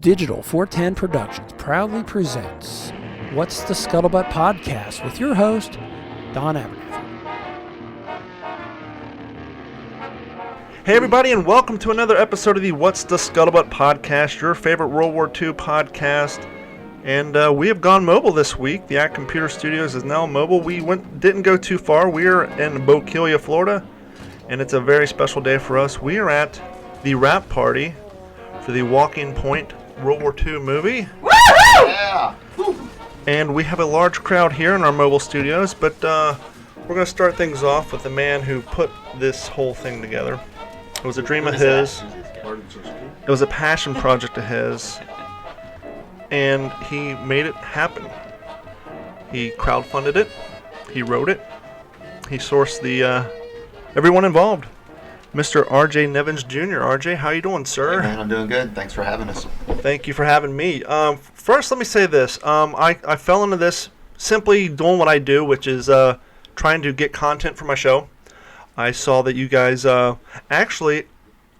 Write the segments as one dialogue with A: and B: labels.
A: Digital 410 Productions proudly presents What's the Scuttlebutt Podcast with your host, Don Abernathy.
B: Hey everybody, and welcome to another episode of the What's the Scuttlebutt Podcast, your favorite World War II podcast. And we have gone mobile this week. The Act Computer Studios is now mobile. We didn't go too far. We're in Bokeelia, Florida, and it's a very special day for us. We are at the wrap party for the Walking Point World War II movie.
C: Woo-hoo! Yeah!
B: And we have a large crowd here in our mobile studios, but we're going to start things off with the man who put this whole thing together. It was a dream of his. It was a passion project of his. And he made it happen. He crowdfunded it. He wrote it. He sourced the everyone involved. Mr. RJ Nevins Jr. RJ, how you doing, sir?
C: Hey man, I'm doing good. Thanks for having us.
B: Thank you for having me. First, let me say this. I fell into this simply doing what I do, which is trying to get content for my show. I saw that you guys actually,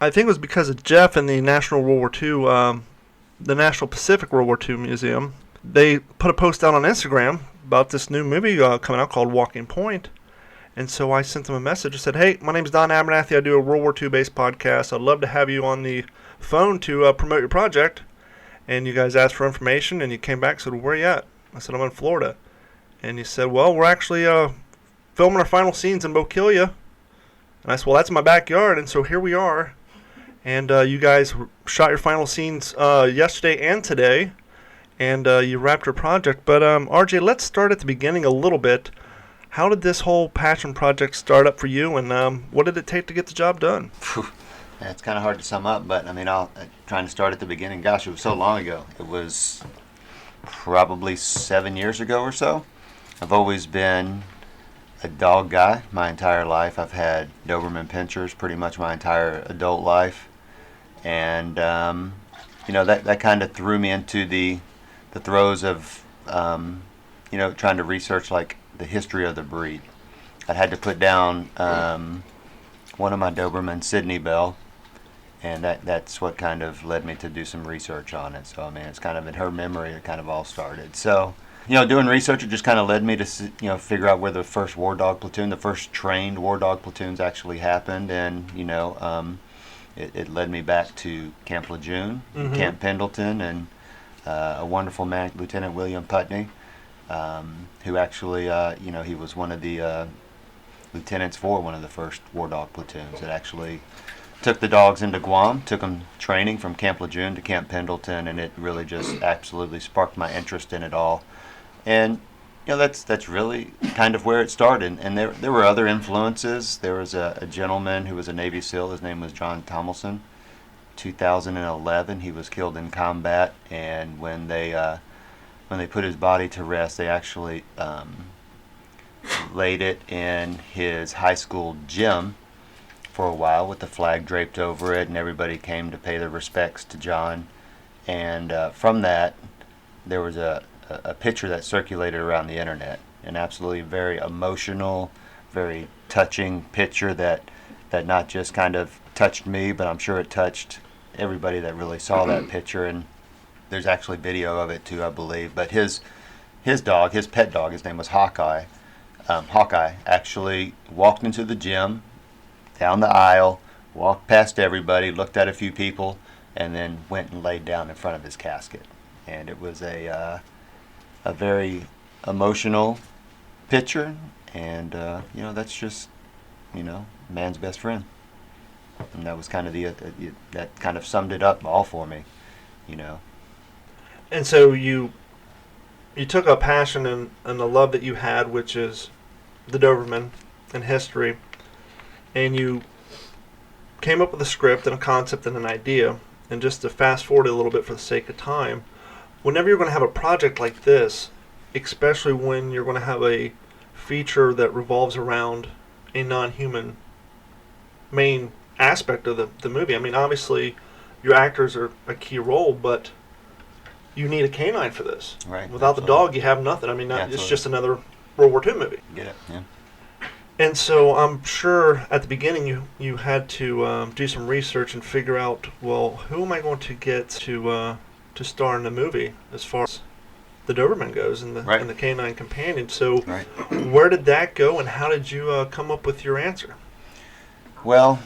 B: I think it was because of Jeff and the National World War II, the National Pacific World War II Museum. They put a post out on Instagram about this new movie coming out called Walking Point. And so I sent them a message. I said, hey, my name's Don Abernathy. I do a World War II based podcast. I'd love to have you on the phone to promote your project. And you guys asked for information, and you came back and said, well, where are you at? I said, I'm in Florida. And you said, well, we're actually filming our final scenes in Bokeelia. And I said, well, that's my backyard. And so here we are. And you guys shot your final scenes yesterday and today. And you wrapped your project. But RJ, let's start at the beginning a little bit. How did this whole passion project start up for you, and what did it take to get the job done?
C: Yeah, it's kind of hard to sum up, but I mean, trying to start at the beginning. Gosh, it was so long ago. It was probably 7 years ago or so. I've always been a dog guy my entire life. I've had Doberman Pinschers pretty much my entire adult life, and that kind of threw me into the throes of trying to research like the history of the breed. I had to put down one of my Doberman, Sydney Bell, and that's what kind of led me to do some research on it. So I mean, it's kind of in her memory it kind of all started. So doing research, it just kind of led me to figure out where the first war dog platoon, the first trained war dog platoons actually happened, and it led me back to Camp Lejeune, Camp Pendleton, and a wonderful man, Lieutenant William Putney, who actually, he was one of the lieutenants for one of the first war dog platoons that actually took the dogs into Guam, took them training from Camp Lejeune to Camp Pendleton, and it really just absolutely sparked my interest in it all. And that's really kind of where it started. And there were other influences. There was a gentleman who was a Navy SEAL. His name was John Tomlinson. 2011, he was killed in combat, and when they put his body to rest, they actually laid it in his high school gym for a while with the flag draped over it, and everybody came to pay their respects to John. And from that, there was a picture that circulated around the internet, an absolutely very emotional, very touching picture that not just kind of touched me, but I'm sure it touched everybody that really saw that picture. And there's actually video of it too, I believe. But his dog, his pet dog, his name was Hawkeye. Hawkeye actually walked into the gym, down the aisle, walked past everybody, looked at a few people, and then went and laid down in front of his casket. And it was a very emotional picture, and that's just man's best friend. And that was kind of that kind of summed it up all for me,
B: And so you took a passion and a love that you had, which is the Doberman and history, and you came up with a script and a concept and an idea. And just to fast forward a little bit for the sake of time, whenever you're going to have a project like this, especially when you're going to have a feature that revolves around a non-human main aspect of the movie, I mean, obviously your actors are a key role, but you need a canine for this.
C: Right.
B: Without the dog, you have nothing. I mean, it's just another World War II movie.
C: Get it? Yeah.
B: And so I'm sure at the beginning you had to do some research and figure out, well, who am I going to get to to star in the movie as far as the Doberman goes and
C: Right.
B: the canine companion. So
C: Right.
B: where did that go, and how did you come up with your answer?
C: Well,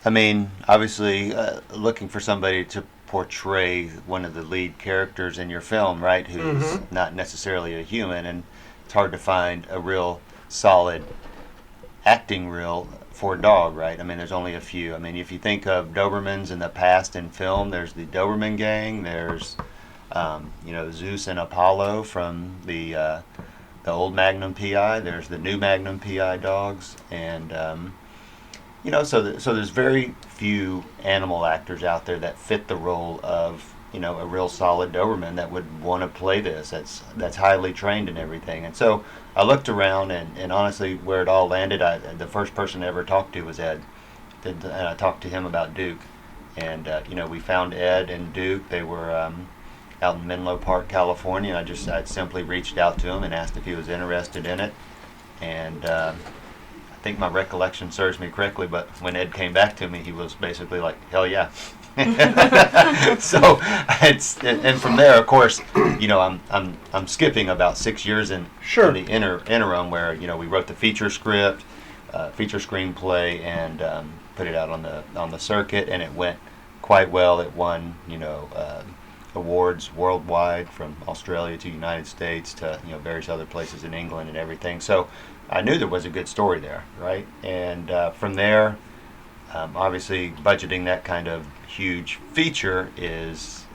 C: I mean, obviously, looking for somebody to portray one of the lead characters in your film, right? Who's not necessarily a human, and it's hard to find a real solid acting reel for a dog, right? I mean, there's only a few. I mean, if you think of Dobermans in the past in film, there's the Doberman gang. There's, Zeus and Apollo from the old Magnum PI. There's the new Magnum PI dogs, and so there's very few animal actors out there that fit the role of a real solid Doberman that would want to play this. That's highly trained and everything. And so I looked around, and honestly, where it all landed, the first person I ever talked to was Ed, and I talked to him about Duke, and we found Ed and Duke. They were out in Menlo Park, California. And I simply reached out to him and asked if he was interested in it, and I think my recollection serves me correctly, but when Ed came back to me, he was basically like, "Hell yeah!" So and from there, of course, I'm skipping about 6 years in the interim where we wrote the feature script, feature screenplay, and put it out on the circuit, and it went quite well. It won awards worldwide, from Australia to United States to various other places in England and everything. So I knew there was a good story there, right? And from there, obviously budgeting that kind of huge feature is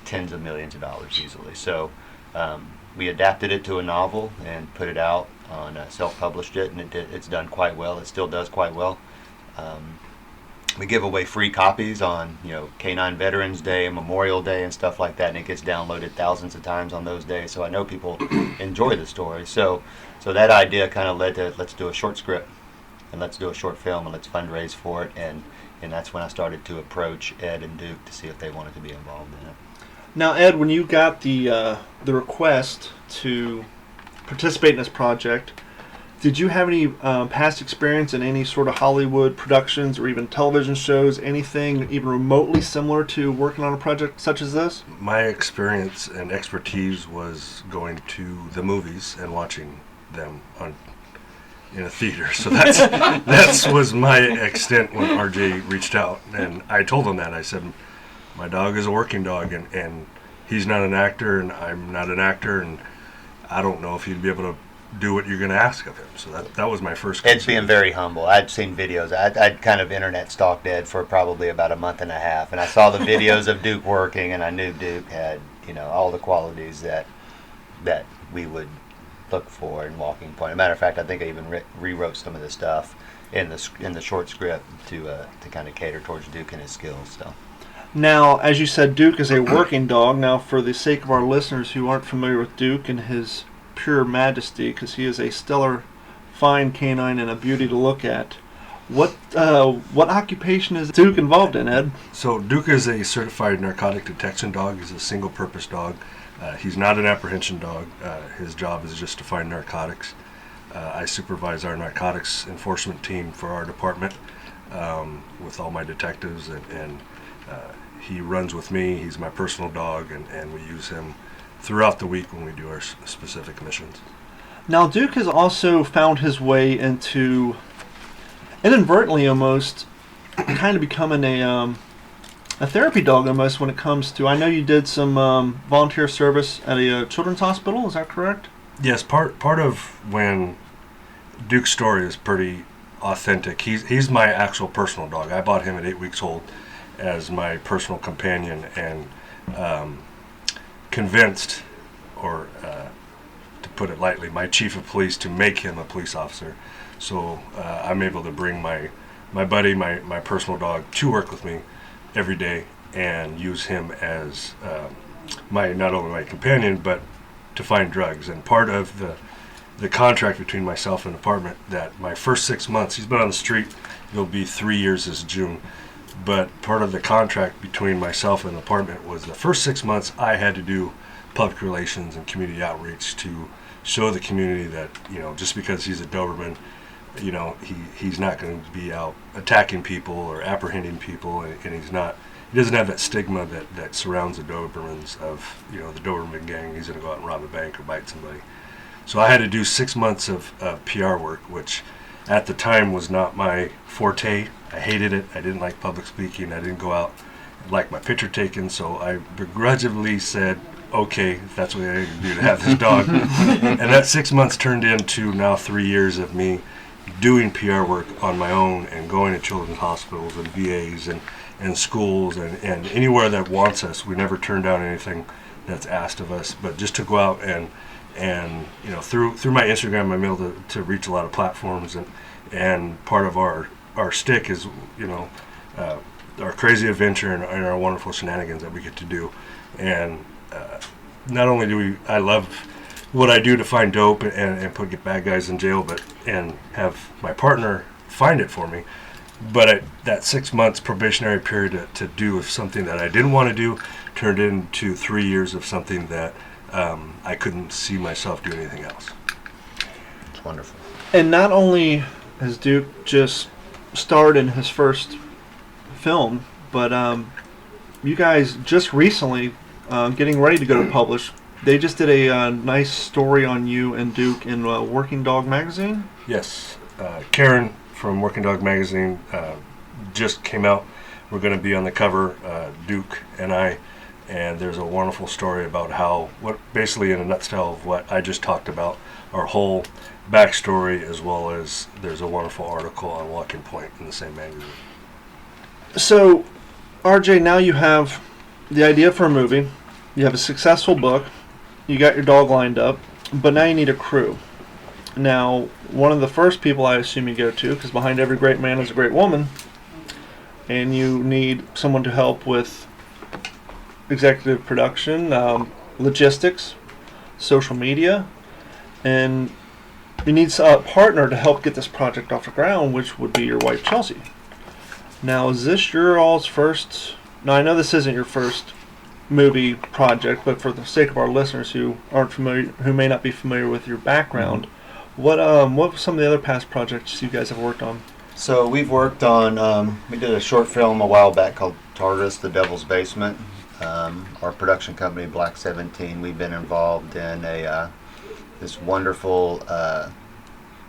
C: tens of millions of dollars easily. So we adapted it to a novel and put it out on self-published it, and it's done quite well. It still does quite well. We give away free copies on Canine Veterans Day and Memorial Day and stuff like that, and it gets downloaded thousands of times on those days. So I know people enjoy the story. So that idea kind of led to, let's do a short script and let's do a short film and let's fundraise for it, and that's when I started to approach Ed and Duke to see if they wanted to be involved in it.
B: Now, Ed, when you got the request to participate in this project, did you have any past experience in any sort of Hollywood productions or even television shows, anything even remotely similar to working on a project such as this?
D: My experience and expertise was going to the movies and watching them in a theater. So that was my extent when RJ reached out. And I told him that. I said, my dog is a working dog, and he's not an actor, and I'm not an actor, and I don't know if he'd be able to do what you're going to ask of him. So that was my first
C: Ed's being very humble. I'd seen videos. I'd kind of internet stalked Ed for probably about a month and a half, and I saw the videos of Duke working, and I knew Duke had all the qualities that we would look for in Walking Point. As a matter of fact, I think I even rewrote some of the stuff in the short script to kind of cater towards Duke and his skills. So.
B: Now, as you said, Duke is a working dog. Now, for the sake of our listeners who aren't familiar with Duke and his pure majesty, because he is a stellar, fine canine and a beauty to look at, what occupation is Duke involved in, Ed?
D: So Duke is a certified narcotic detection dog. He's a single-purpose dog. He's not an apprehension dog. His job is just to find narcotics. I supervise our narcotics enforcement team for our department with all my detectives, and he runs with me. He's my personal dog, and we use him throughout the week when we do our specific missions.
B: Now, Duke has also found his way into, inadvertently almost, kind of becoming a therapy dog almost when it comes to, I know you did some volunteer service at a children's hospital, is that correct?
D: Yes, part of when Duke's story is pretty authentic. He's my actual personal dog. I bought him at 8 weeks old as my personal companion, and convinced, or to put it lightly, my chief of police to make him a police officer. So I'm able to bring my buddy, my personal dog, to work with me every day and use him as not only my companion, but to find drugs. And part of the contract between myself and the department, that my first 6 months, he's been on the street, it'll be 3 years this June, but part of the contract between myself and the department was the first 6 months I had to do public relations and community outreach to show the community that, just because he's a Doberman, he's not going to be out attacking people or apprehending people, and he's not, he doesn't have that stigma that surrounds the Dobermans of, the Doberman gang. He's going to go out and rob a bank or bite somebody. So I had to do 6 months of PR work, which at the time was not my forte. I hated it. I didn't like public speaking. I didn't go out and like my picture taken. So I begrudgingly said, okay, if that's what I need to do to have this dog. And that 6 months turned into now 3 years of me doing PR work on my own and going to children's hospitals and VAs and schools and anywhere that wants us. We never turn down anything that's asked of us, but just to go out and through my Instagram, I'm able to reach a lot of platforms, and part of our stick is our crazy adventure and our wonderful shenanigans that we get to do. And not only do I love what I do to find dope and get bad guys in jail, and have my partner find it for me. But that 6 months probationary period to do something that I didn't want to do turned into 3 years of something that I couldn't see myself doing anything else.
C: It's wonderful.
B: And not only has Duke just starred in his first film, but you guys just recently, getting ready to go to publish, they just did a nice story on you and Duke in Working Dog magazine?
D: Yes. Karen from Working Dog magazine just came out. We're going to be on the cover, Duke and I. And there's a wonderful story about basically in a nutshell of what I just talked about, our whole backstory, as well as there's a wonderful article on Walking Point in the same magazine.
B: So, RJ, now you have the idea for a movie, you have a successful book, you got your dog lined up, but now you need a crew. Now, one of the first people I assume you go to, because behind every great man is a great woman, and you need someone to help with executive production, logistics, social media, and you need a partner to help get this project off the ground, which would be your wife, Chelsea. Now, is this your all's first... Now, I know this isn't your first movie project, but for the sake of our listeners who aren't familiar, who may not be familiar with your background, what were some of the other past projects you guys have worked on?
C: So we've worked on, we did a short film a while back called Tartarus, the Devil's Basement. Our production company, Black 17, we've been involved in this wonderful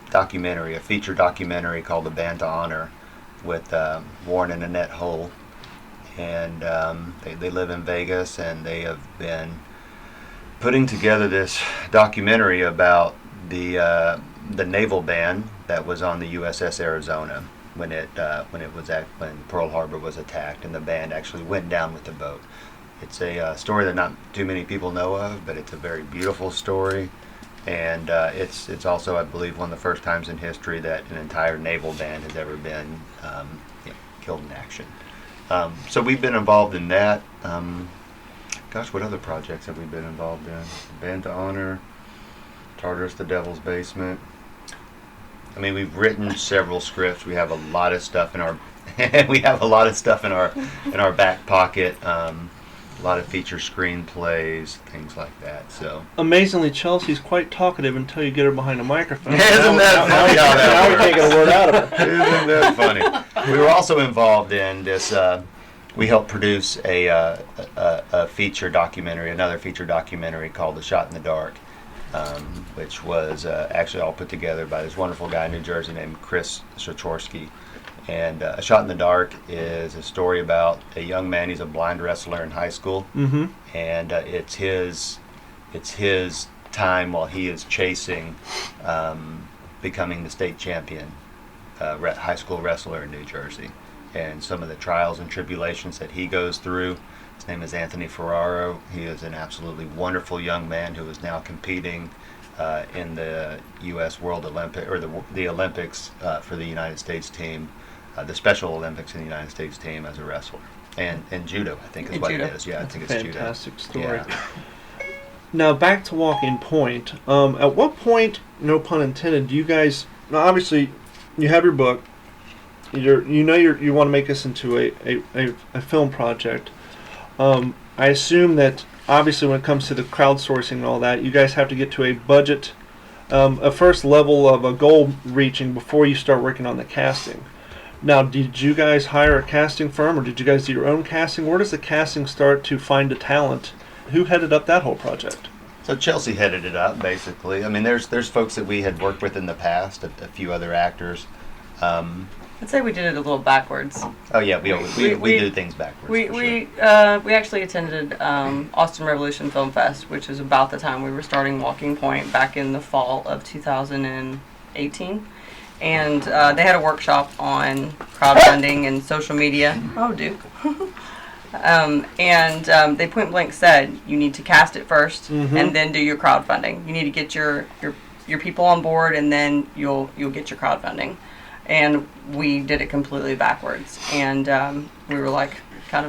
C: documentary, a feature documentary called The Band to Honor with Warren and Annette Hull. And they live in Vegas, and they have been putting together this documentary about the naval band that was on the USS Arizona when Pearl Harbor was attacked, and the band actually went down with the boat. It's a story that not too many people know of, but it's a very beautiful story, and it's also, I believe, one of the first times in history that an entire naval band has ever been killed in action. So we've been involved in that. What other projects have we been involved in? Band to Honor, Tartarus, the Devil's Basement. I mean, we've written several scripts. We have a lot of stuff in our back pocket. A lot of feature screenplays, things like that. So
B: amazingly, Chelsea's quite talkative until you get her behind a microphone.
C: Isn't that funny?
B: Now we can't get a word out of her.
C: Isn't that funny? We were also involved in this. We helped produce a feature documentary, another feature documentary called "The Shot in the Dark," which was actually all put together by this wonderful guy in New Jersey named Chris Sikorsky. And A Shot in the Dark is a story about a young man. He's a blind wrestler in high school, and it's his time while he is chasing becoming the state champion high school wrestler in New Jersey, and some of the trials and tribulations that he goes through. His name is Anthony Ferraro. He is an absolutely wonderful young man who is now competing in the U.S. World Olympic or the Olympics for the United States team. The Special Olympics in the United States team as a wrestler. And judo, I think is what
E: judo.
C: It is. Yeah,
B: That's
C: I think
B: a
C: it's judo.
B: fantastic story.
C: Yeah.
B: Now, back to Walking Point. At what point, no pun intended, do you guys... Now, obviously, you have your book. You want to make this into a film project. I assume that, obviously, when it comes to the crowdsourcing and all that, you guys have to get to a budget, a first level of a goal reaching before you start working on the casting. Now, did you guys hire a casting firm, or did you guys do your own casting? Where does the casting start to find a talent? Who headed up that whole project?
C: So Chelsea headed it up, basically. I mean, there's folks that we had worked with in the past, a few other actors.
E: I'd say we did it a little backwards.
C: Oh yeah, we do things backwards.
E: We actually attended Austin Revolution Film Fest, which was about the time we were starting Walking Point back in the fall of 2018. And they had a workshop on crowdfunding and social media. Oh, Duke. And they point blank said, you need to cast it first and then do your crowdfunding. You need to get your people on board, and then you'll get your crowdfunding. And we did it completely backwards. And we were like we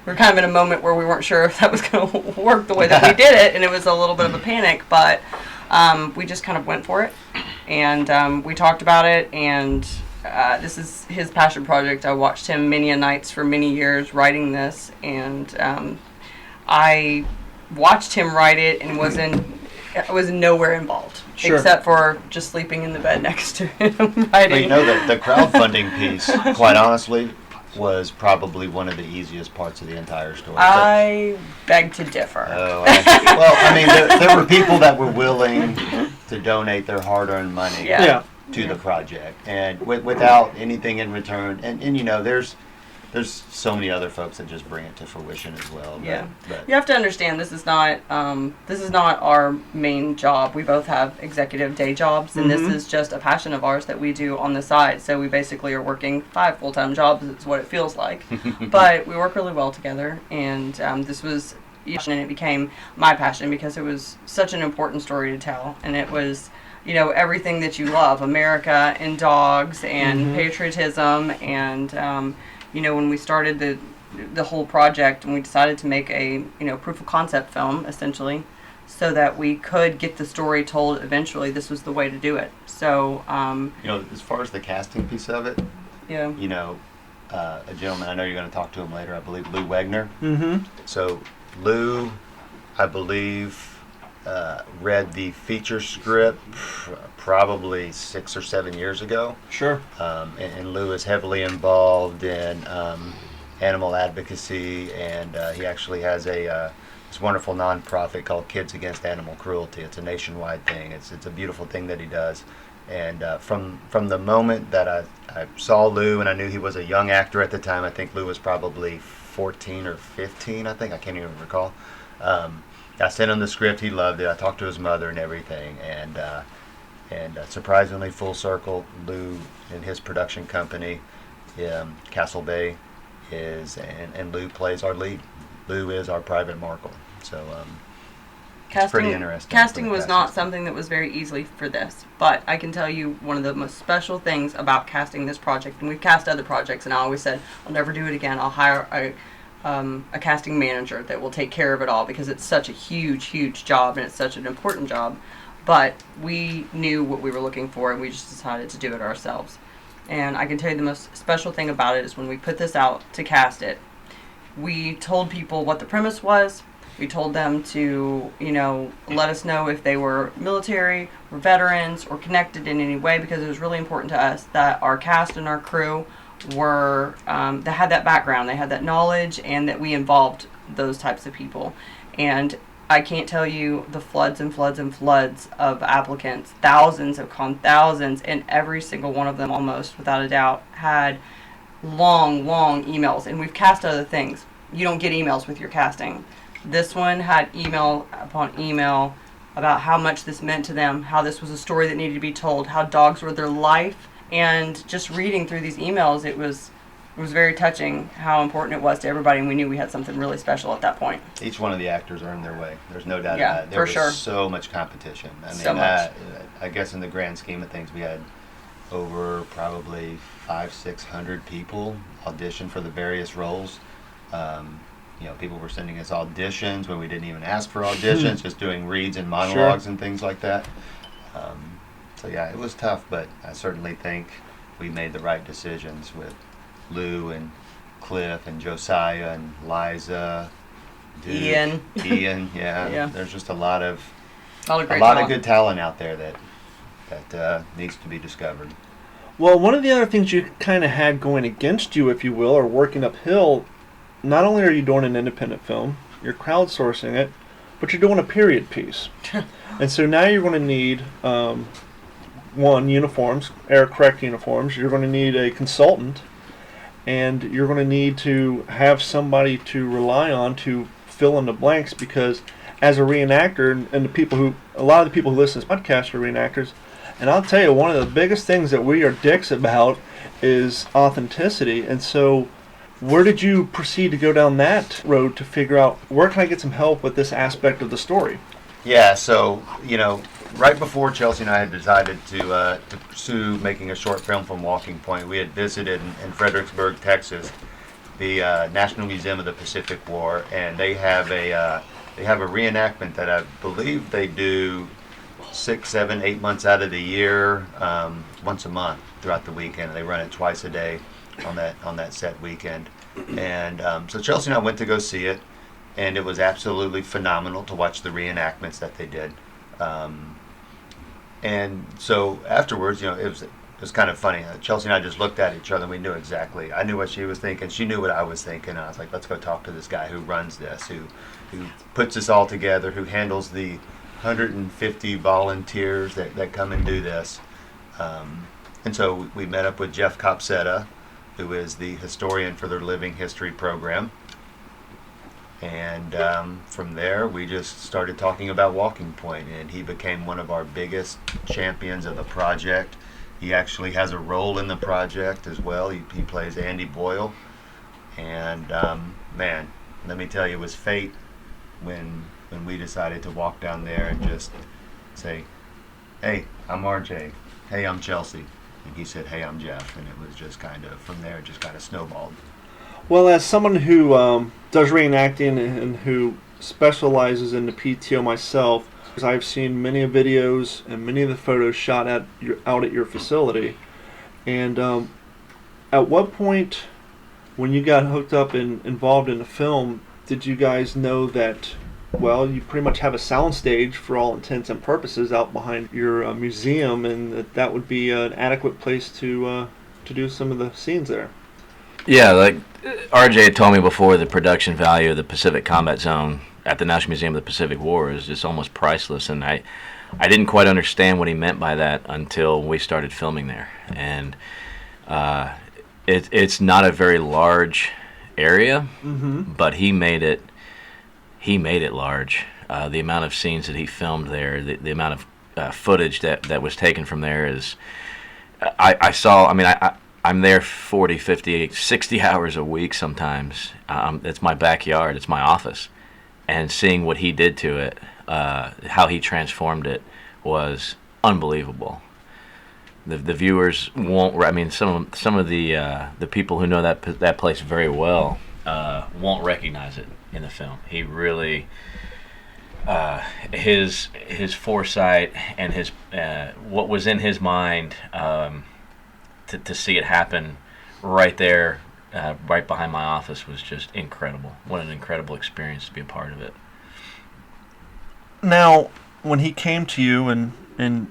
E: were kind of in a moment where we weren't sure if that was going to work the way that we did it, and it was a little bit of a panic, but we just kind of went for it. And we talked about it, and this is his passion project. I watched him many a nights for many years writing this, and I watched him write it and I was nowhere involved, except for just sleeping in the bed next to him writing.
C: But you know, the crowdfunding piece, quite honestly, was probably one of the easiest parts of the entire story.
E: I beg to differ.
C: Well, I mean, there were people that were willing to donate their hard-earned money to the project, and without anything in return. And you know, there's so many other folks that just bring it to fruition as well. But
E: You have to understand, this is not our main job. We both have executive day jobs, and this is just a passion of ours that we do on the side. So we basically are working 5 full-time jobs. It's what it feels like. But we work really well together, and this was, and it became my passion because it was such an important story to tell, and it was, you know, everything that you love, America and dogs and patriotism, and you know, when we started the whole project, and we decided to make a proof of concept film, essentially, so that we could get the story told eventually, this was the way to do it. So
C: you know, as far as the casting piece of it, you know, a gentleman, I know you're going to talk to him later, I believe Lou Wegner. So Lou, I believe, read the feature script probably 6 or 7 years ago. And Lou is heavily involved in animal advocacy, and he actually has this wonderful nonprofit called Kids Against Animal Cruelty. It's a nationwide thing. It's a beautiful thing that he does. And from the moment that I saw Lou, and I knew he was a young actor at the time, I think Lou was probably 14 or 15, I can't even recall. I sent him the script. He loved it. I talked to his mother and everything, and surprisingly, full circle, Lou and his production company, Castle Bay, and Lou plays our lead. Lou is our private Markle. So it's pretty interesting.
E: Casting was not something that was very easy for this, but I can tell you one of the most special things about casting this project, and we've cast other projects, and I always said, I'll never do it again. I'll hire a casting manager that will take care of it all, because it's such a huge job, and it's such an important job. But we knew what we were looking for, and we just decided to do it ourselves. And I can tell you the most special thing about it is when we put this out to cast it, we told people what the premise was. We told them to, let us know if they were military or veterans or connected in any way, because it was really important to us that our cast and our crew were that had that background, they had that knowledge, and that we involved those types of people. And I can't tell you the floods and floods and floods of applicants. Thousands, and every single one of them, almost without a doubt, had long emails. And we've cast other things. You don't get emails with your casting. This one had email upon email about how much this meant to them, how this was a story that needed to be told, how dogs were their life. And just reading through these emails, it was very touching how important it was to everybody, and we knew we had something really special at that point.
C: Each one of the actors earned their way. There's no doubt about it. There was so much competition. I mean,
E: so much.
C: I guess in the grand scheme of things, we had over probably 500-600 people audition for the various roles. People were sending us auditions when we didn't even ask for auditions, just doing reads and monologues and things like that. So yeah, it was tough, but I certainly think we made the right decisions with Lou and Cliff and Josiah and Liza, Duke, Ian. Yeah. There's just a lot of good talent out there that needs to be discovered.
B: Well, one of the other things you kind of had going against you, if you will, or working uphill, not only are you doing an independent film, you're crowdsourcing it, but you're doing a period piece. And so now you're going to need, one, uniforms, error-correct uniforms. You're going to need a consultant, and you're going to need to have somebody to rely on to fill in the blanks, because as a reenactor, and a lot of the people who listen to this podcast are reenactors, and I'll tell you, one of the biggest things that we are dicks about is authenticity. And so where did you proceed to go down that road to figure out, where can I get some help with this aspect of the story?
C: Yeah, so, right before Chelsea and I had decided to pursue making a short film from Walking Point, we had visited in Fredericksburg, Texas, the National Museum of the Pacific War, and they have a reenactment that I believe they do 6, 7, 8 months out of the year, once a month throughout the weekend. They run it twice a day on that set weekend. And so Chelsea and I went to go see it, and it was absolutely phenomenal to watch the reenactments that they did. And so afterwards, it was kind of funny. Chelsea and I just looked at each other, and we knew exactly. I knew what she was thinking. She knew what I was thinking. And I was like, let's go talk to this guy who runs this, who puts this all together, who handles the 150 volunteers that come and do this. And so we met up with Jeff Copsetta, who is the historian for their Living History program. And from there, we just started talking about Walking Point, and he became one of our biggest champions of the project. He actually has a role in the project as well. He plays Andy Boyle. And man, let me tell you, it was fate when we decided to walk down there and just say, hey, I'm RJ. Hey, I'm Chelsea. And he said, hey, I'm Jeff. And it was just kind of, from there, it just kind of snowballed.
B: Well, as someone who does reenacting and who specializes in the PTO myself, I've seen many of videos and many of the photos shot out at your facility. And at what point, when you got hooked up and involved in the film, did you guys know that, well, you pretty much have a soundstage for all intents and purposes out behind your museum, and that would be an adequate place to do some of the scenes there?
F: Yeah, like RJ had told me before, the production value of the Pacific Combat Zone at the National Museum of the Pacific War is just almost priceless, and I didn't quite understand what he meant by that until we started filming there. And it's not a very large area, but he made it large. The amount of scenes that he filmed there, the amount of footage that was taken from there is, I'm there 40, 50, 60 hours a week sometimes. It's my backyard. It's my office. And seeing what he did to it, how he transformed it, was unbelievable. The viewers won't. I mean, some of the people who know that place very well won't recognize it in the film. He really, his foresight and his what was in his mind. To see it happen right there, right behind my office, was just incredible. What an incredible experience to be a part of it.
B: Now, when he came to you, and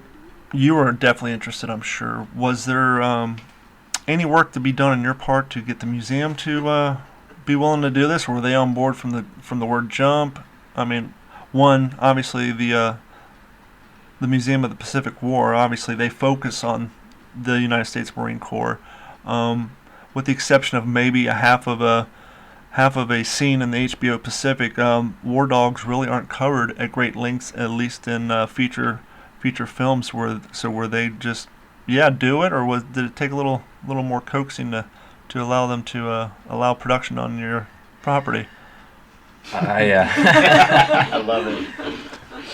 B: you were definitely interested, I'm sure, was there any work to be done on your part to get the museum to be willing to do this, or were they on board from the word jump? I mean, one, obviously the Museum of the Pacific War, obviously they focus on the United States Marine Corps, with the exception of maybe a half of a scene in the HBO Pacific. War dogs really aren't covered at great lengths, at least in feature films. Were they just do it, or did it take a little more coaxing to allow them to allow production on your property?
C: I love it.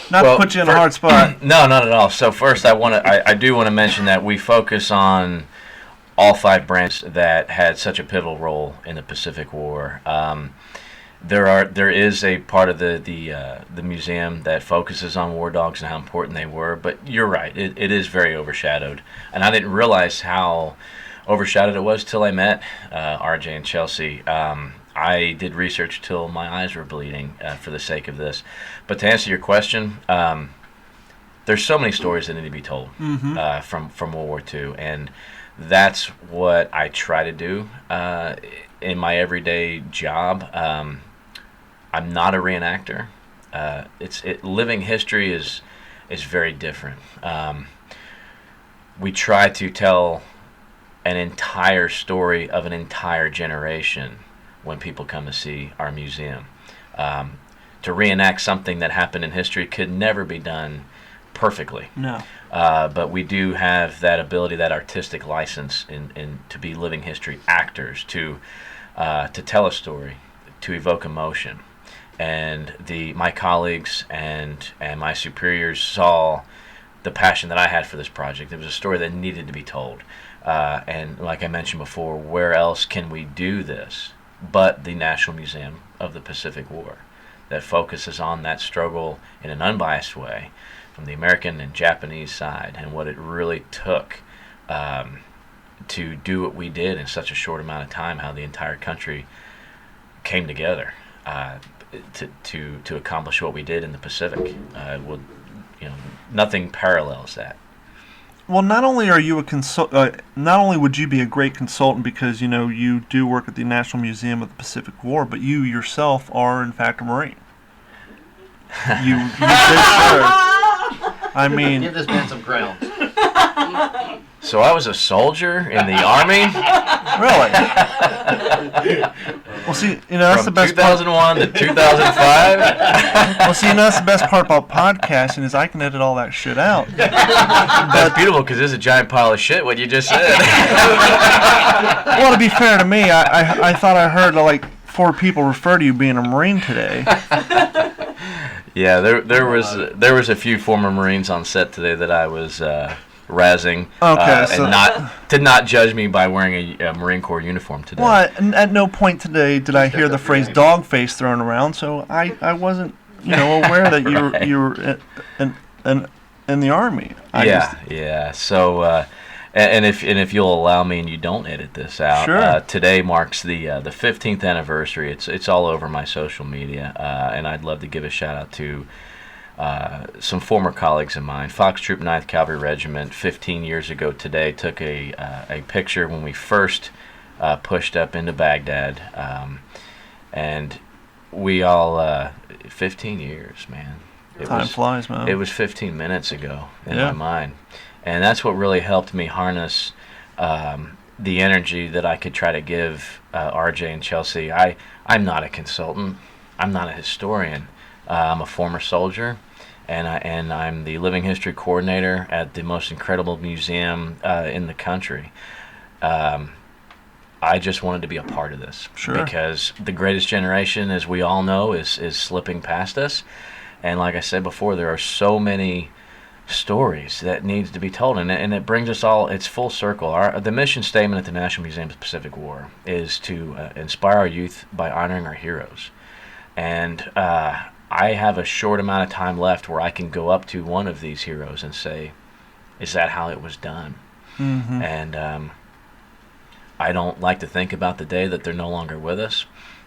B: Not to put you in a hard spot.
F: No, not at all. So first, I do want to mention that we focus on all 5 branches that had such a pivotal role in the Pacific War. There is a part of the museum that focuses on war dogs and how important they were. But you're right, it is very overshadowed, and I didn't realize how overshadowed it was till I met RJ and Chelsea. I did research till my eyes were bleeding for the sake of this. But to answer your question, there's so many stories that need to be told from World War II. And that's what I try to do in my everyday job. I'm not a reenactor. Living history is very different. We try to tell an entire story of an entire generation when people come to see our museum. To reenact something that happened in history could never be done perfectly.
A: No.
F: But we do have that ability, that artistic license, in to be living history actors, to tell a story, to evoke emotion. And my colleagues and my superiors saw the passion that I had for this project. It was a story that needed to be told. And like I mentioned before, where else can we do this but the National Museum of the Pacific War, that focuses on that struggle in an unbiased way from the American and Japanese side, and what it really took to do what we did in such a short amount of time, how the entire country came together to accomplish what we did in the Pacific. Nothing parallels that.
G: Well, not only are you not only would you be a great consultant because you do work at the National Museum of the Pacific War, but you yourself are in fact a Marine. You did serve. I mean,
C: Give this man some crowns.
F: So I was a soldier in the Army.
G: Really? Well, see, that's the
F: From
G: best
F: 2001 to 2005.
G: Well, see, that's the best part about podcasting is I can edit all that shit out.
F: That's beautiful because there's a giant pile of shit what you just said.
G: Well, to be fair to me, I thought I heard like 4 people refer to you being a Marine today.
F: Yeah, there was a few former Marines on set today that I was razzing, and did not judge me by wearing a Marine Corps uniform today.
G: Well, at no point today did I hear the phrase "dog face" thrown around, so I wasn't aware that you were in the Army.
F: Yeah. So. And if you'll allow me, and you don't edit this out,
G: sure.
F: Today marks the 15th anniversary. It's all over my social media, and I'd love to give a shout out to some former colleagues of mine. Fox Troop 9th Cavalry Regiment, 15 years ago today, took a picture when we first pushed up into Baghdad, and we all 15 years, man.
G: Time flies, man.
F: It was 15 minutes ago in my mind. And that's what really helped me harness the energy that I could try to give RJ and Chelsea. I'm not a consultant. I'm not a historian. I'm a former soldier, and I'm the living history coordinator at the most incredible museum in the country. I just wanted to be a part of this.
G: Sure.
F: Because the greatest generation, as we all know, is slipping past us. And like I said before, there are so many stories that needs to be told, and it brings us all, it's full circle. The mission statement at the National Museum of the Pacific War is to inspire our youth by honoring our heroes. And I have a short amount of time left where I can go up to one of these heroes and say, is that how it was done?
G: Mm-hmm.
F: And I don't like to think about the day that they're no longer with us.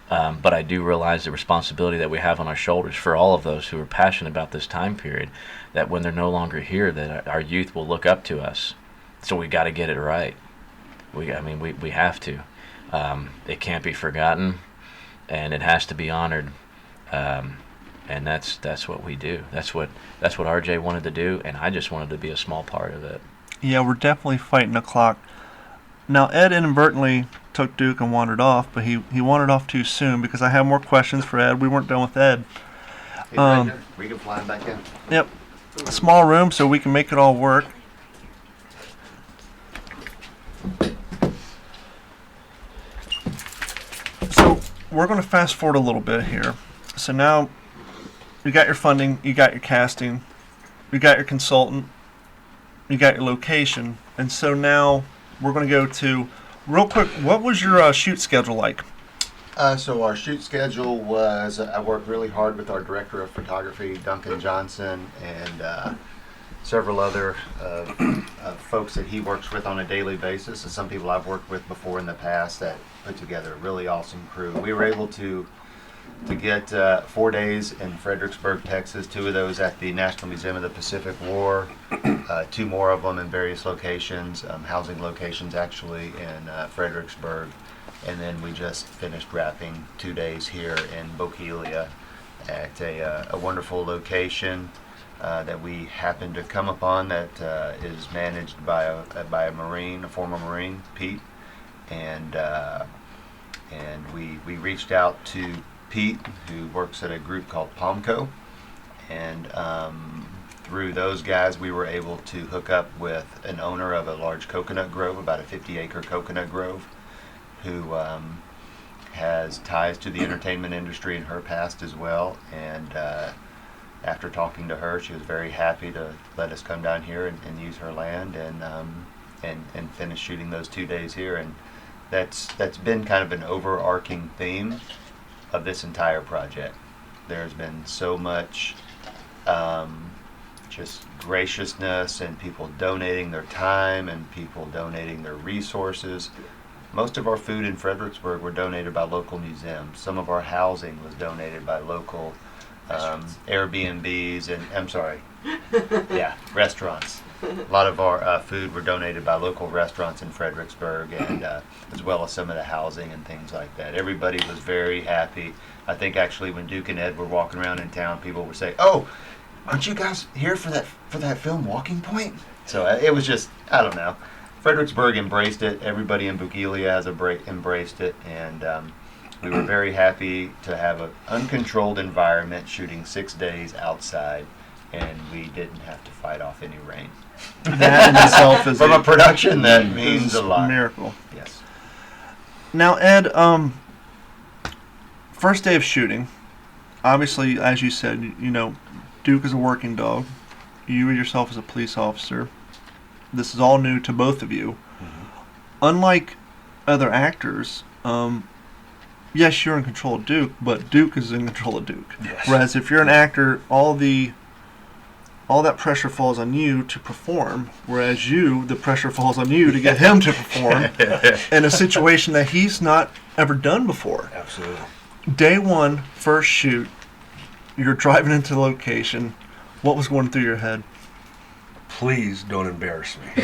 F: But I do realize the responsibility that we have on our shoulders for all of those who are passionate about this time period, that when they're no longer here, that our youth will look up to us. So we got to get it right. We have to. It can't be forgotten, and it has to be honored. And that's what we do. That's what RJ wanted to do, and I just wanted to be a small part of it.
G: Yeah, we're definitely fighting the clock. Now, Ed inadvertently took Duke and wandered off, but he wandered off too soon because I have more questions for Ed. We weren't done with Ed.
C: He's right there. We can fly him back in.
G: Yep. A small room so we can make it all work. So we're going to fast forward a little bit here. So now you got your funding, you got your casting, you got your consultant, you got your location, and so now we're going to go to, real quick, what was your shoot schedule like?
C: So our shoot schedule was, I worked really hard with our director of photography, Duncan Johnson, and several other folks that he works with on a daily basis, and some people I've worked with before in the past that put together a really awesome crew. We were able to get 4 days in Fredericksburg, Texas, 2 of those at the National Museum of the Pacific War, 2 more of them in various locations, housing locations actually in Fredericksburg. And then we just finished wrapping 2 days here in Bokeelia at a wonderful location that we happened to come upon that is managed by a Marine, a former Marine, Pete. And we reached out to Pete, who works at a group called Palmco. And through those guys, we were able to hook up with an owner of a large coconut grove, about a 50-acre coconut grove, who has ties to the entertainment industry in her past as well. And after talking to her, she was very happy to let us come down here and use her land and finish shooting those 2 days here. And that's been kind of an overarching theme of this entire project. There's been so much just graciousness and people donating their time and people donating their resources. Most of our food in Fredericksburg were donated by local museums. Some of our housing was donated by local Airbnbs and restaurants. A lot of our food were donated by local restaurants in Fredericksburg, and as well as some of the housing and things like that. Everybody was very happy. I think actually when Duke and Ed were walking around in town, people would say, "Oh, aren't you guys here for that film Walking Point?" So it was just, I don't know. Fredericksburg embraced it. Everybody in Bokeelia has embraced it, and we were very happy to have an uncontrolled environment shooting 6 days outside, and we didn't have to fight off any rain.
G: That in itself is
C: From a production that means a lot.
G: Miracle.
C: Yes.
G: Now, Ed, first day of shooting, obviously, as you said, Duke is a working dog. You yourself as a police officer. This is all new to both of you.
D: Mm-hmm.
G: Unlike other actors, yes, you're in control of Duke, but Duke is in control of Duke.
D: Yes.
G: Whereas if you're an actor, all that pressure falls on you to perform, whereas the pressure falls on you to get him to perform in a situation that he's not ever done before.
D: Absolutely.
G: Day one, first shoot, you're driving into the location. What was going through your head?
D: Please don't embarrass me.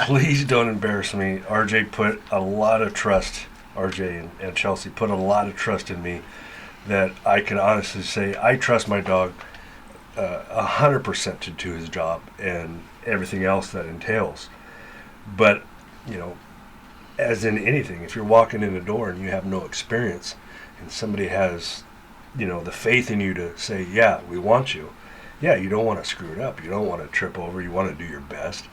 D: Please don't embarrass me. RJ put a lot of trust, RJ and Chelsea put a lot of trust in me that I can honestly say I trust my dog 100% to do his job and everything else that entails. But, as in anything, if you're walking in the door and you have no experience and somebody has, the faith in you to say, yeah, we want you. Yeah, you don't want to screw it up. You don't want to trip over. You want to do your best.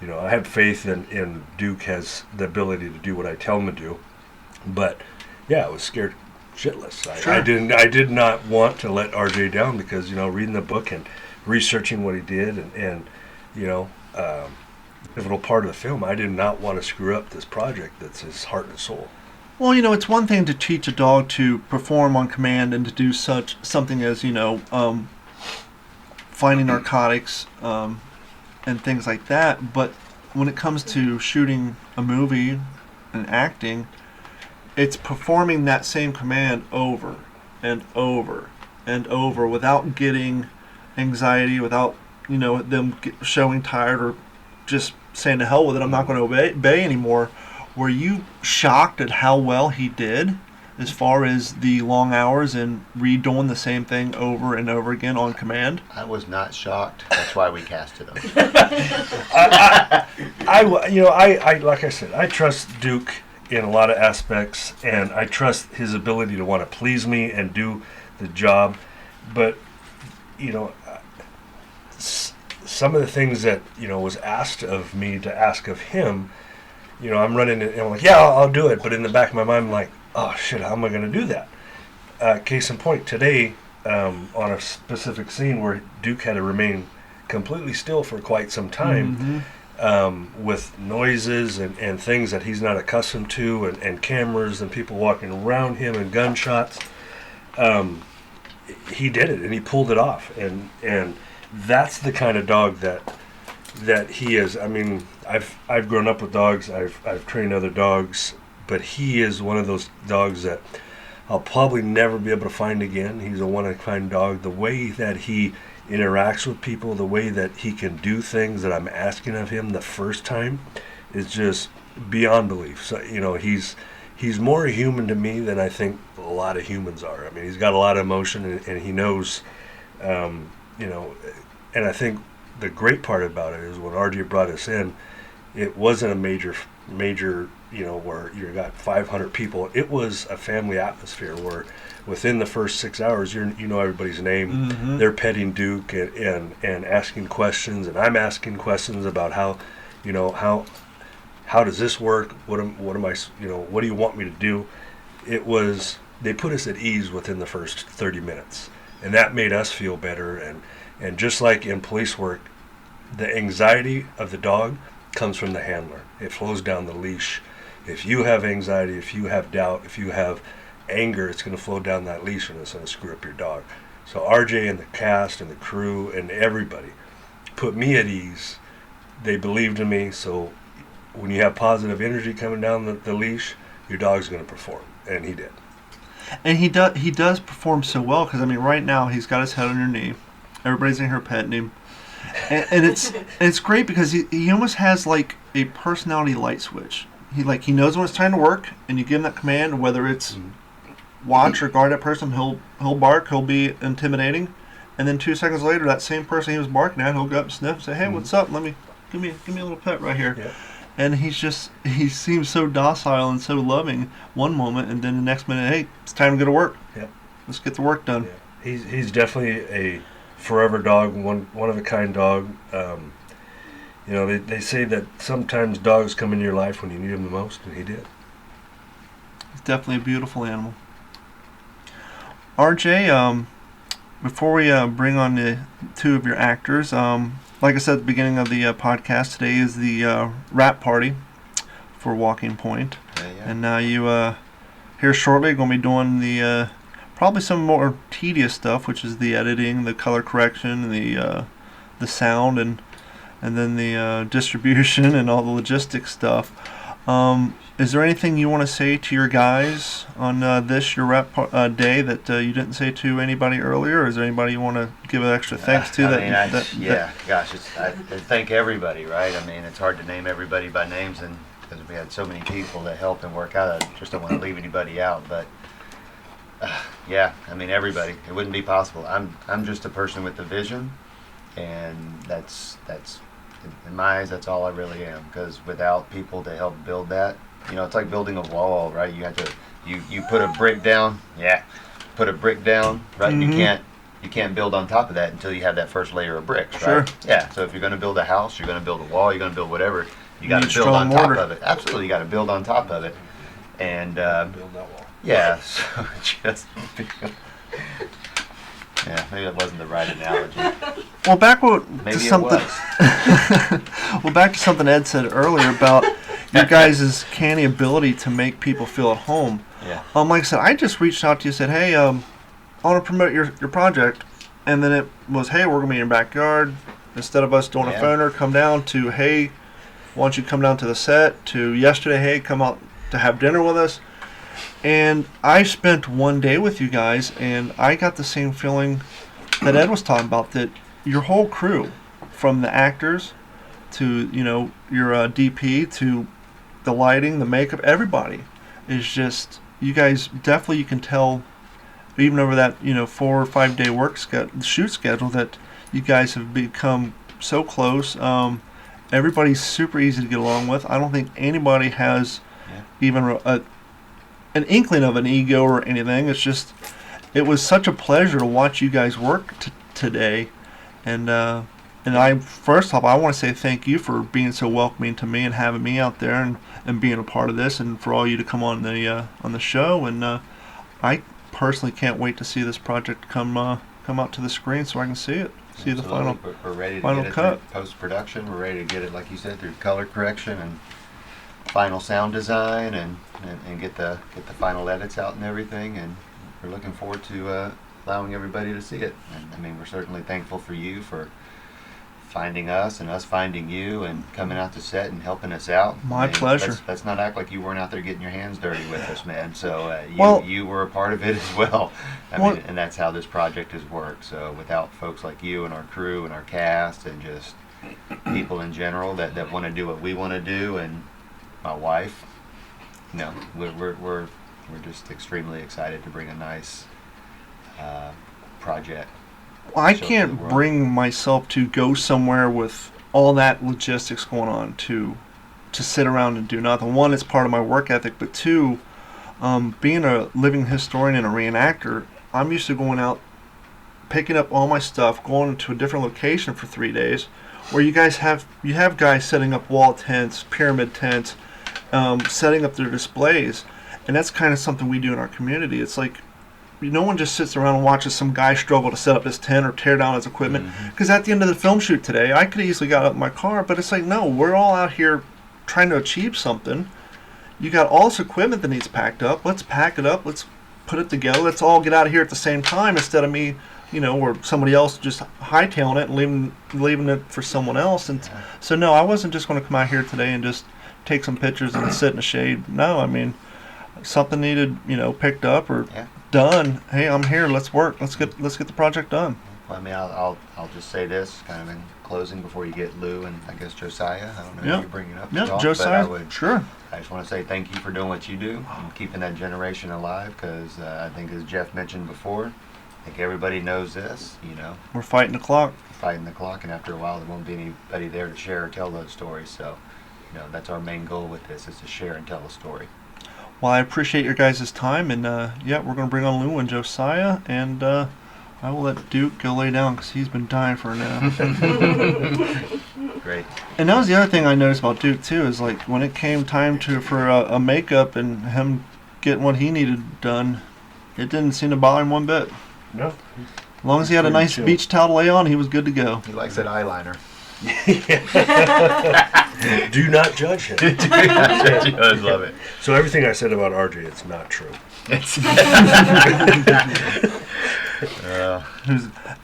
D: I have faith in Duke has the ability to do what I tell him to do. But, yeah, I was scared shitless.
G: Sure.
D: I did not want to let RJ down because, reading the book and researching what he did and pivotal part of the film, I did not want to screw up this project that's his heart and soul.
G: Well, it's one thing to teach a dog to perform on command and to do something as, finding narcotics and things like that. But when it comes to shooting a movie and acting, it's performing that same command over and over and over without getting anxiety, without, them showing tired or just saying to hell with it, I'm not going to obey anymore. Were you shocked at how well he did as far as the long hours and redoing the same thing over and over again on command?
C: I was not shocked. That's why we casted him.
D: I like I said, I trust Duke in a lot of aspects, and I trust his ability to want to please me and do the job. But, some of the things that, was asked of me to ask of him, I'm running it and I'm like, yeah, I'll do it. But in the back of my mind, I'm like, oh, shit, how am I going to do that? Case in point, today, on a specific scene where Duke had to remain completely still for quite some time, with noises and things that he's not accustomed to, and cameras and people walking around him and gunshots, he did it and he pulled it off. And that's the kind of dog that he is. I mean, I've grown up with dogs. I've trained other dogs, but he is one of those dogs that I'll probably never be able to find again. He's a one-of-a-kind dog. The way that he interacts with people, the way that he can do things that I'm asking of him the first time is just beyond belief. So, you know, he's more human to me than I think a lot of humans are. I mean, he's got a lot of emotion, and he knows, you know, and I think the great part about it is when RJ brought us in, it wasn't a major, you know, where you got 500 people. It was a family atmosphere where within the first 6 hours, you know everybody's name.
G: Mm-hmm.
D: They're petting Duke and asking questions, and I'm asking questions about how, you know, how does this work? What am I, you know, what do you want me to do? They put us at ease within the first 30 minutes, and that made us feel better. And just like in police work, the anxiety of the dog comes from the handler. It flows down the leash. If you have anxiety, if you have doubt, if you have anger, it's going to flow down that leash and it's going to screw up your dog. So RJ and the cast and the crew and everybody put me at ease. They believed in me. So when you have positive energy coming down the leash, your dog's going to perform. And he did.
G: And he does perform so well because, I mean, right now he's got his head on your knee. Everybody's in here petting him. And it's great because he almost has like a personality light switch. He knows when it's time to work, and you give him that command, whether it's watch or guard that person, he'll bark, he'll be intimidating, and then 2 seconds later, that same person he was barking at, he'll go up and sniff and say, "Hey, what's up? Give me a little pet right here."
D: Yeah.
G: And he seems so docile and so loving one moment, and then the next minute, "Hey, it's time to go to work.
D: Yeah.
G: Let's get the work done."
D: Yeah. He's definitely a forever dog, one of a kind dog. You know, they say that sometimes dogs come into your life when you need them the most, and he did.
G: He's definitely a beautiful animal. RJ, before we bring on the two of your actors, like I said at the beginning of the podcast, today is the wrap party for Walking Point.
C: Yeah.
G: And you here shortly are going to be doing the probably some more tedious stuff, which is the editing, the color correction, the sound, and then the distribution and all the logistics stuff. Is there anything you want to say to your guys on your rep day that you didn't say to anybody earlier? Or is there anybody you want to give an extra thanks to?
C: I thank everybody, right? I mean, it's hard to name everybody by names, and because we had so many people that helped and work out, I just don't want to leave anybody out. But yeah, I mean, everybody. It wouldn't be possible. I'm just a person with a vision, and that's in my eyes, that's all I really am. Because without people to help build that, you know, it's like building a wall, right? You have to, you put a brick down, right?
G: Mm-hmm.
C: You can't build on top of that until you have that first layer of bricks, right?
G: Sure.
C: Yeah. So if you're going to build a house, you're going to build a wall, you're going to build whatever, you got
G: need
C: to build
G: strong
C: on top
G: mortar.
C: of it. Absolutely, you got to build on top of it. And
D: Build that wall.
C: yeah, so just yeah, maybe that wasn't the right analogy.
G: Well, back to
C: Maybe it
G: something.
C: was.
G: Well, back to something Ed said earlier about your guys' canny ability to make people feel at home.
C: Yeah.
G: Like I said, I just reached out to you and said, "Hey, I want to promote your project," and then it was, "Hey, we're gonna be in your backyard." Instead of us doing a
C: Yeah.
G: phoner, come down to, "Hey, why don't you come down to the set?" To yesterday, "Hey, come out to have dinner with us." And I spent one day with you guys, and I got the same feeling that Ed was talking about, that your whole crew, from the actors to, you know, your DP to the lighting, the makeup, everybody is just, you guys definitely, you can tell, even over that, you know, 4 or 5 day shoot schedule, that you guys have become so close. Everybody's super easy to get along with. I don't think anybody has even an inkling of an ego or anything. It's just, it was such a pleasure to watch you guys work today, and I first off, I want to say thank you for being so welcoming to me and having me out there and being a part of this, and for all you to come on the show. And I personally can't wait to see this project come out to the screen so I can see it, see the final.
C: We're ready to
G: final
C: get it
G: cut.
C: through post-production. We're ready to get it, like you said, through color correction and final sound design, and get the final edits out and everything. And we're looking forward to allowing everybody to see it. And I mean, we're certainly thankful for you for finding us and us finding you and coming out to set and helping us out.
G: My pleasure.
C: Let's not act like you weren't out there getting your hands dirty with us, man. So
G: Well-
C: you were a part of it as well. I
G: Well-
C: mean, and that's how this project has worked. So without folks like you and our crew and our cast and just people in general that want to do what we want to do, and my wife, we're just extremely excited to bring a nice project.
G: I
C: Show
G: can't
C: to the world.
G: bring myself to go somewhere with all that logistics going on to sit around and do nothing. One, it's part of my work ethic, but two, being a living historian and a reenactor, I'm used to going out, picking up all my stuff, going to a different location for 3 days, where you have guys setting up wall tents, pyramid tents, setting up their displays, and that's kind of something we do in our community. It's like, no one just sits around and watches some guy struggle to set up his tent or tear down his equipment. Because at the end of the film shoot today, I could easily got up in my car, but it's like, no, we're all out here trying to achieve something. You got all this equipment that needs packed up. Let's pack it up. Let's put it together. Let's all get out of here at the same time instead of me, or somebody else just hightailing it and leaving it for someone else. And so, no, I wasn't just going to come out here today and just take some pictures and sit in the shade. No, I mean, something needed, picked up or done. Hey, I'm here. Let's work. Let's get the project done.
C: Well, I mean, I'll just say this kind of in closing before you get Lou and I guess Josiah. I don't know if you're bringing up.
G: Yeah,
C: to talk,
G: Josiah.
C: But
G: Sure.
C: I just want to say thank you for doing what you do and keeping that generation alive. Because I think, as Jeff mentioned before, I think everybody knows this.
G: We're fighting the clock.
C: Fighting the clock, and after a while, there won't be anybody there to share or tell those stories. So, that's our main goal with this: is to share and tell a story.
G: Well, I appreciate your guys' time, and we're going to bring on Lou and Josiah, and I will let Duke go lay down because he's been dying for a nap.
C: Great.
G: And that was the other thing I noticed about Duke too, is like when it came time for a makeup and him getting what he needed done, it didn't seem to bother him one bit.
D: No.
G: As long as he had a nice
D: chill.
G: beach towel to lay on, he was good to go.
H: He likes that eyeliner.
D: Do not judge him.
H: I love it.
D: So everything I said about RJ, it's not true.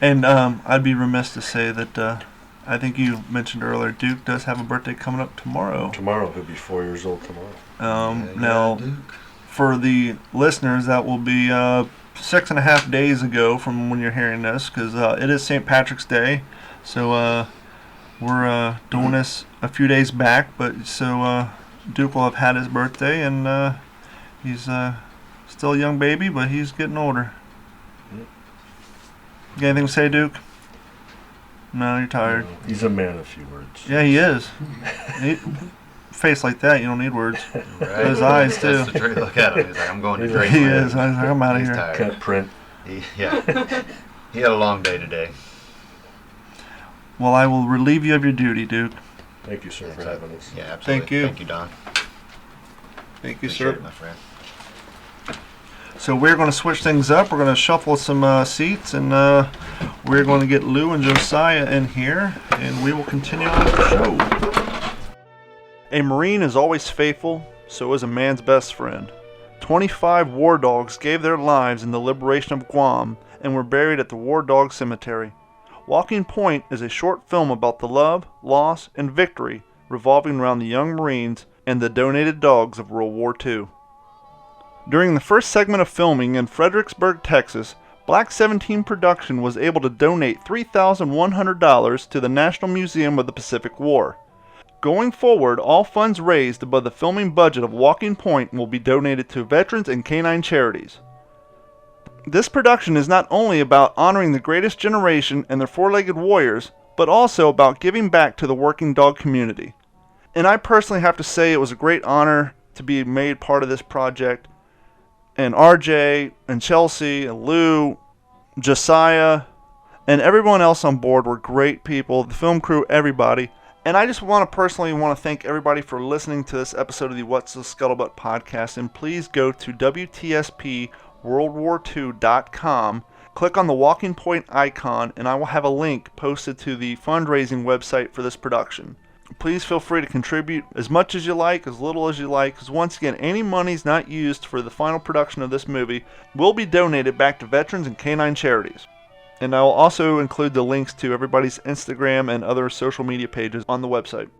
G: And I'd be remiss to say that I think you mentioned earlier, Duke does have a birthday coming up tomorrow.
D: Tomorrow, he'll be 4 years old tomorrow.
G: Now, for the listeners, that will be 6.5 days ago from when you're hearing this, because it is St. Patrick's Day. So we're doing this a few days back, but so Duke will have had his birthday, and he's still a young baby, but he's getting older. You got anything to say, Duke? No, you're tired.
D: He's a man of few words.
G: Yeah, he is. Face like that, you don't need words.
H: Right.
G: His eyes, too.
H: That's the truth. Look at him. He's like, I'm going to drink.
G: He
H: man.
G: is. I'm out of
H: He's
G: here.
H: tired.
D: Cut print.
C: He had a long day today.
G: Well, I will relieve you of your duty, Duke.
D: Thank you, sir, for having us.
C: Yeah, absolutely.
G: Thank you.
C: Thank you, Don.
G: Thank you,
C: Appreciate
G: sir.
C: it, my friend.
G: So we're going to switch things up. We're going to shuffle some seats, and we're going to get Lou and Josiah in here, and we will continue on with the show. A Marine is always faithful, so is a man's best friend. 25 war dogs gave their lives in the liberation of Guam and were buried at the War Dog Cemetery. Walking Point is a short film about the love, loss, and victory revolving around the young Marines and the donated dogs of World War II. During the first segment of filming in Fredericksburg, Texas, Black 17 Production was able to donate $3,100 to the National Museum of the Pacific War. Going forward, all funds raised above the filming budget of Walking Point will be donated to veterans and canine charities. This production is not only about honoring the greatest generation and their four-legged warriors, but also about giving back to the working dog community. And I personally have to say it was a great honor to be made part of this project. And RJ, and Chelsea, and Lou, Josiah, and everyone else on board were great people, the film crew, everybody. And I just want to thank everybody for listening to this episode of the What's the Scuttlebutt podcast. And please go to WTSP-WorldWar2.com, click on the Walking Point icon, and I will have a link posted to the fundraising website for this production. Please feel free to contribute as much as you like, as little as you like, because once again, any monies not used for the final production of this movie will be donated back to veterans and canine charities. And I will also include the links to everybody's Instagram and other social media pages on the website.